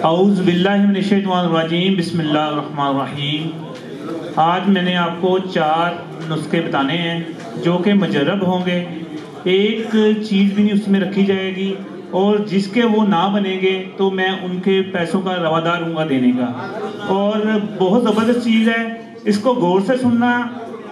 औज़ु बिल्लाहि मिनश्शैतानिर्रजीम, बिस्मिल्लाहिर्रहमानिर्रहीम। आज मैंने आपको 4 नुस्खे बताने हैं जो कि मुजर्रब होंगे, एक चीज़ भी नहीं उसमें रखी जाएगी, और जिसके वो ना बनेंगे तो मैं उनके पैसों का रवादार हूँगा देने का। और बहुत ज़बरदस्त चीज़ है, इसको गौर से सुनना,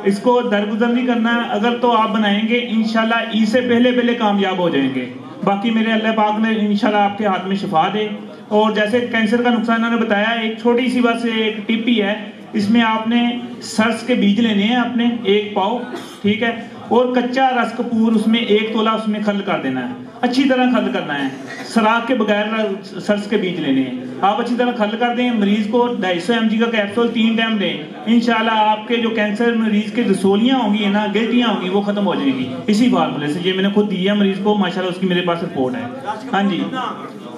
इसको दरगुजर नहीं करना। अगर तो आप बनाएंगे इंशाल्लाह ईद से पहले पहले कामयाब हो जाएंगे। बाकी मेरे अल्लाह पाक ने इंशाल्लाह आपके हाथ में शिफा दे। और जैसे कैंसर का नुकसान इन्होंने बताया, एक छोटी सी बस एक टिप ही है, इसमें आपने सरस के बीज लेने हैं अपने 1 पाव, ठीक है, और कच्चा रस कपूर उसमें 1 तोला उसमें खल कर देना है, अच्छी तरह खल करना है। सराख के बगैर सरस के बीज लेने हैं, आप अच्छी तरह खल कर दें। मरीज को 250 mg का कैप्सूल 3 टाइम दें। इंशाल्लाह आपके जो कैंसर मरीज की रसोलियाँ होंगी ना, गिल्टियाँ होंगी, वो खत्म हो जाएंगी इसी फार्मूले से। ये मैंने खुद दिया मरीज को, माशाल्लाह उसकी मेरे पास रिपोर्ट है। हाँ जी,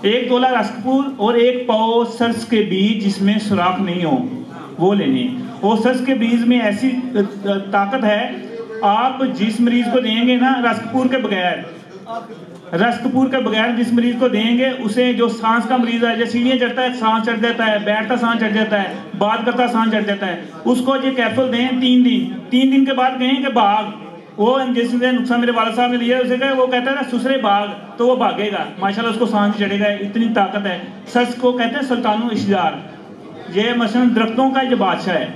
1 तोला रस कपूर और 1 पाव सरस के बीज जिसमें सुराख नहीं हो वो लेने। और सरस के बीज में ऐसी ताकत है, आप जिस मरीज को देंगे ना रस कपूर के बगैर जिस मरीज को देंगे, उसे जो सांस का मरीज है, जैसे सीढ़ियाँ चढ़ता है सांस चढ़ जाता है, बैठता सांस चढ़ जाता है, बात करता सांस चढ़ जाता है, उसको ये कैप्सूल दें 3 दिन के बाद कहें कि भाग। वो जैसे नुकसान मेरे वाला साहब ने लिया, उसे कहे, वो कहता है ना सुसरे भाग, तो वो भागेगा माशाल्लाह, उसको सांस चढ़ेगा, इतनी ताकत है। सरस को कहते हैं सुल्तानुल इश्जार, ये मसलन दरख्तों का ये बादशाह है।